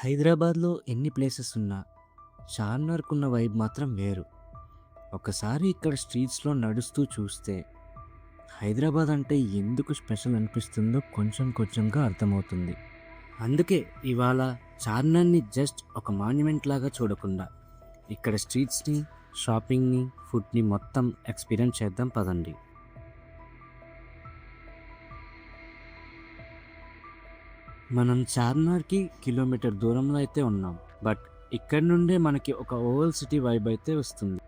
హైదరాబాద్‌లో ఎన్ని ప్లేసెస్ ఉన్నా, చార్మినార్‌కున్న వైబ్ మాత్రం వేరు. ఒకసారి ఇక్కడ స్ట్రీట్స్‌లో నడుస్తూ చూస్తే, హైదరాబాద్ అంటే ఎందుకు స్పెషల్ అనిపిస్తుందో కొంచెం కొంచెంగా అర్థమవుతుంది. అందుకే ఇవాళ చార్మినార్‌ని జస్ట్ ఒక మాన్యుమెంట్ లాగా చూడకుండా, ఇక్కడ స్ట్రీట్స్‌ని, షాపింగ్‌ని, ఫుడ్‌ని మొత్తం ఎక్స్‌పీరియన్స్ చేద్దాం పదండి. మనం చార్మినార్‌కి కిలోమీటర్ దూరంలో అయితే ఉన్నాం. బట్ ఇక్కడి నుండే మనకి ఒక ఓవల్ సిటీ వైబ్ అయితే వస్తుంది.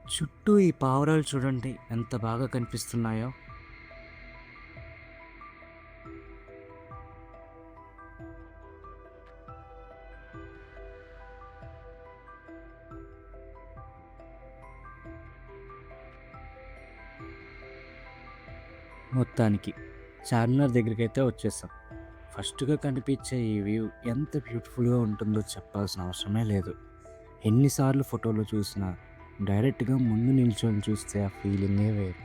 చుట్టూ ఈ పావురాలు చూడండి ఎంత బాగా కనిపిస్తున్నాయో. మొత్తానికి చార్మినార్ దగ్గరికైతే వచ్చేసాం. ఫస్ట్‌గా కనిపించే ఈ వ్యూ ఎంత బ్యూటిఫుల్‌గా ఉంటుందో చెప్పాల్సిన అవసరమే లేదు. ఎన్నిసార్లు ఫోటోలో చూసినా డైరెక్ట్‌గా ముందు నిల్చొని చూస్తే ఆ ఫీలింగే వేరు.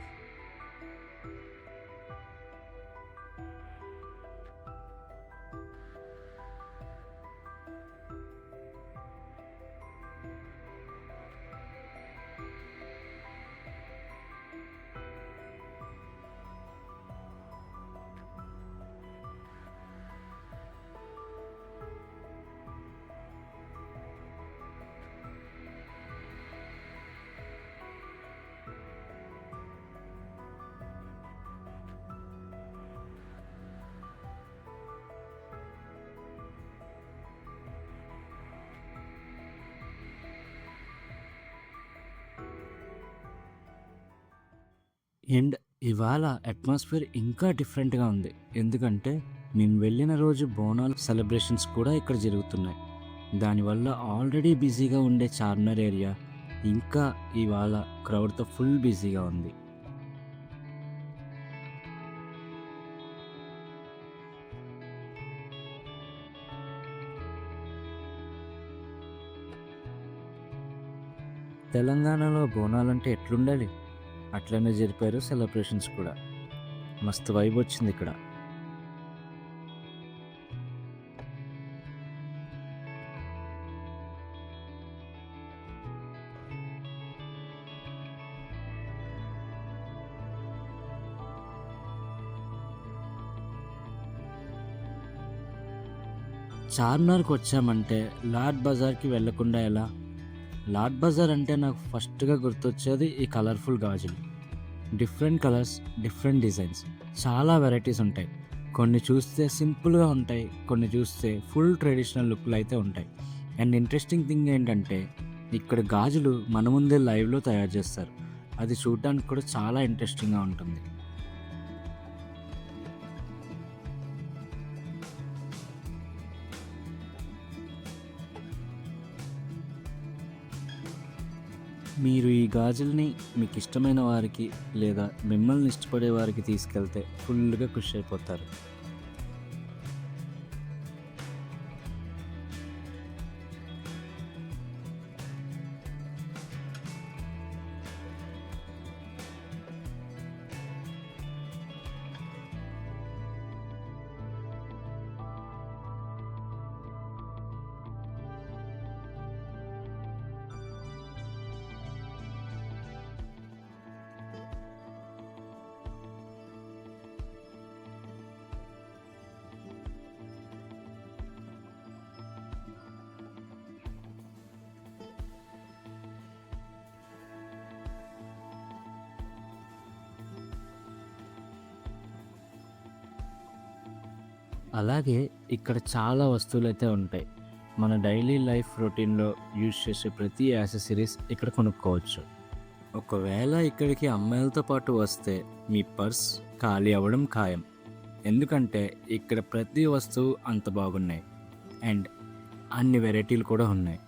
అండ్ ఇవాళ అట్మాస్ఫియర్ ఇంకా డిఫరెంట్‌గా ఉంది. ఎందుకంటే మేము వెళ్ళిన రోజు బోనాలు సెలబ్రేషన్స్ కూడా ఇక్కడ జరుగుతున్నాయి. దానివల్ల ఆల్రెడీ బిజీగా ఉండే చార్మినార్ ఏరియా ఇంకా ఇవాళ క్రౌడ్‌తో ఫుల్ బిజీగా ఉంది. తెలంగాణలో బోనాలంటే ఎట్లుండాలి? అట్లనే జరిపారు సెలబ్రేషన్స్ కూడా. మస్తు వైబొచ్చిందిక్కడ. చార్మినార్‌కొచ్చామంటే లాడ్ బజార్‌కి వెళ్ళకుండా ఎలా? లాడ్ బజార్ అంటే నాకు ఫస్ట్‌గా గుర్తొచ్చేది ఈ కలర్‌ఫుల్ గాజులు. Different colours, different designs. చాలా వెరైటీస్ ఉంటాయి. కొన్ని చూస్తే సింపుల్‌గా ఉంటాయి. కొన్ని చూస్తే ఫుల్ ట్రెడిషనల్ లుక్‌లో అయితే ఉంటాయి. అండ్ ఇంట్రెస్టింగ్ థింగ్ ఏంటంటే ఇక్కడ గాజులు మన ముందే లైవ్‌లో తయారు చేస్తారు. అది చూడ్డానికి కూడా చాలా ఇంట్రెస్టింగ్‌గా ఉంటుంది. మీరు ఈ గాజుల్ని మీకిష్టమైన వారికి లేదా మిమ్మల్ని ఇష్టపడే వారికి తీసుకెళ్తే ఫుల్‌గా ఖుషి అయిపోతారు. అలాగే ఇక్కడ చాలా వస్తువులైతే ఉంటాయి. మన డైలీ లైఫ్ రొటీన్‌లో యూజ్ చేసే ప్రతి యాక్సెసరీస్ ఇక్కడ కొనుక్కోవచ్చు. ఒకవేళ ఇక్కడికి అమ్మాయిలతో పాటు వస్తే మీ పర్స్ ఖాళీ అవ్వడం ఖాయం. ఎందుకంటే ఇక్కడ ప్రతి వస్తువు అంత బాగున్నాయి. అండ్ అన్ని వెరైటీలు కూడా ఉన్నాయి.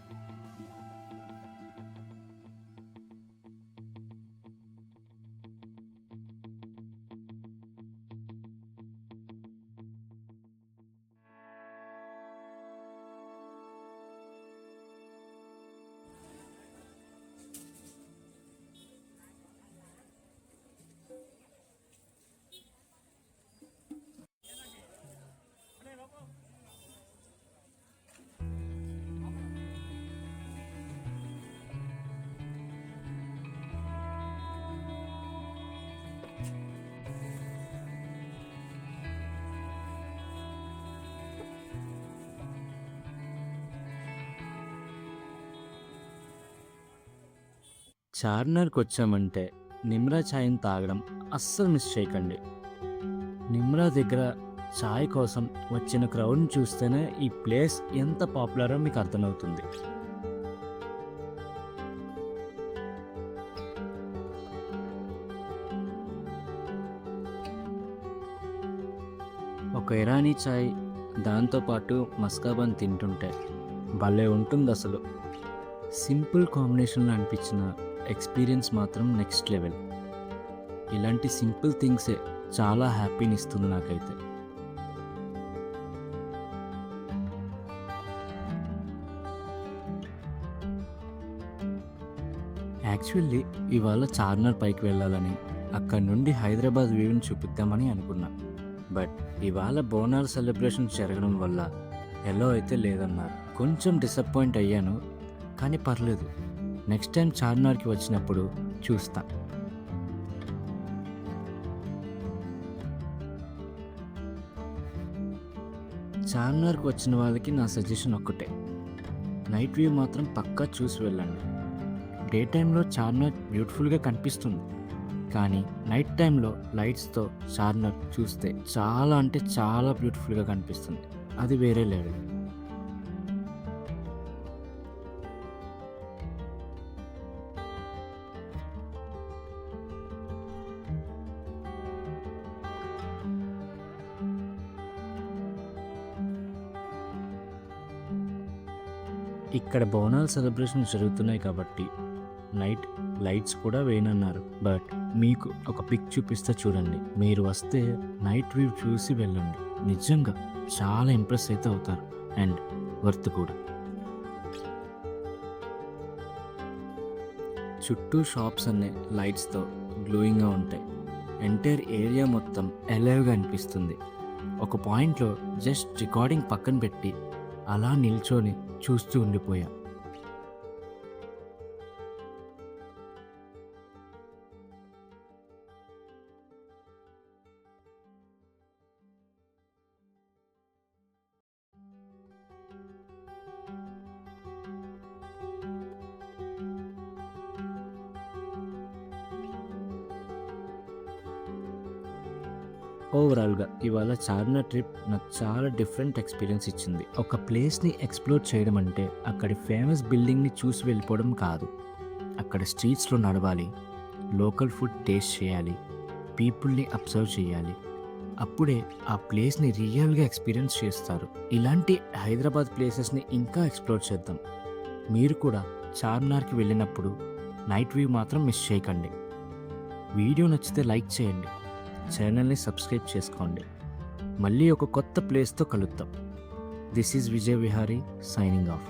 చార్మినార్కి వచ్చామంటే నిమ్రా ఛాయ్ని తాగడం అస్సలు మిస్ చేయకండి. నిమ్రా దగ్గర ఛాయ్ కోసం వచ్చిన క్రౌడ్ని చూస్తేనే ఈ ప్లేస్ ఎంత పాపులరో మీకు అర్థమవుతుంది. ఒక ఇరానీ చాయ్ దాంతోపాటు మస్కాబన్ తింటుంటే భలే ఉంటుంది అసలు. సింపుల్ కాంబినేషన్లో అనిపించిన ఎక్స్పీరియన్స్ మాత్రం నెక్స్ట్ లెవెల్. ఇలాంటి సింపుల్ థింగ్సే చాలా హ్యాపీని ఇస్తుంది నాకైతే. యాక్చువల్లీ ఇవాళ చార్మినార్ పైకి వెళ్ళాలని, అక్కడి నుండి హైదరాబాద్ వ్యూని చూపిద్దామని అనుకున్నా. బట్ ఇవాళ బోనాల సెలబ్రేషన్ జరగడం వల్ల ఎల్లో అయితే లేదన్నారు. కొంచెం డిసప్పాయింట్ అయ్యాను, కానీ పర్లేదు. నెక్స్ట్ టైం చార్మినార్కి వచ్చినప్పుడు చూస్తా. చార్మినార్కి వచ్చిన వాళ్ళకి నా సజెషన్ ఒక్కటే, నైట్ వ్యూ మాత్రం పక్కా చూసి వెళ్ళండి. డే టైంలో చార్మినార్ బ్యూటిఫుల్గా కనిపిస్తుంది, కానీ నైట్ టైంలో లైట్స్తో చార్మినార్ చూస్తే చాలా అంటే చాలా బ్యూటిఫుల్గా కనిపిస్తుంది. అది వేరే లెవెల్. ఇక్కడ బోనాల సెలబ్రేషన్ జరుగుతున్నాయి కాబట్టి నైట్ లైట్స్ కూడా వేయనన్నారు. బట్ మీకు ఒక పిక్ చూపిస్తే చూడండి. మీరు వస్తే నైట్ వ్యూ చూసి వెళ్ళండి. నిజంగా చాలా ఇంప్రెస్ అయితే అవుతారు, అండ్ వర్త్ కూడా. చుట్టూ షాప్స్ అనే లైట్స్తో గ్లోయింగ్గా ఉంటాయి. ఎంటైర్ ఏరియా మొత్తం ఎలైవ్గా అనిపిస్తుంది. ఒక పాయింట్లో జస్ట్ రికార్డింగ్ పక్కన పెట్టి అలా నిల్చొని చూస్తూ ఉండిపోయా. ఓవరాల్గా ఇవాళ చార్మినార్ ట్రిప్ నాకు చాలా డిఫరెంట్ ఎక్స్పీరియన్స్ ఇచ్చింది. ఒక ప్లేస్ని ఎక్స్ప్లోర్ చేయడం అంటే అక్కడి ఫేమస్ బిల్డింగ్ని చూసి వెళ్ళిపోవడం కాదు. అక్కడ స్ట్రీట్స్లో నడవాలి, లోకల్ ఫుడ్ టేస్ట్ చేయాలి, పీపుల్ని అబ్జర్వ్ చేయాలి. అప్పుడే ఆ ప్లేస్ని రియల్గా ఎక్స్పీరియన్స్ చేస్తారు. ఇలాంటి హైదరాబాద్ ప్లేసెస్ని ఇంకా ఎక్స్ప్లోర్ చేద్దాం. మీరు కూడా చార్మినార్కి వెళ్ళినప్పుడు నైట్ వ్యూ మాత్రం మిస్ చేయకండి. వీడియో నచ్చితే లైక్ చేయండి, ఛానల్ని సబ్స్క్రైబ్ చేసుకోండి. మళ్ళీ ఒక కొత్త ప్లేస్తో కలుద్దాం. This is Vijay Vihari signing off.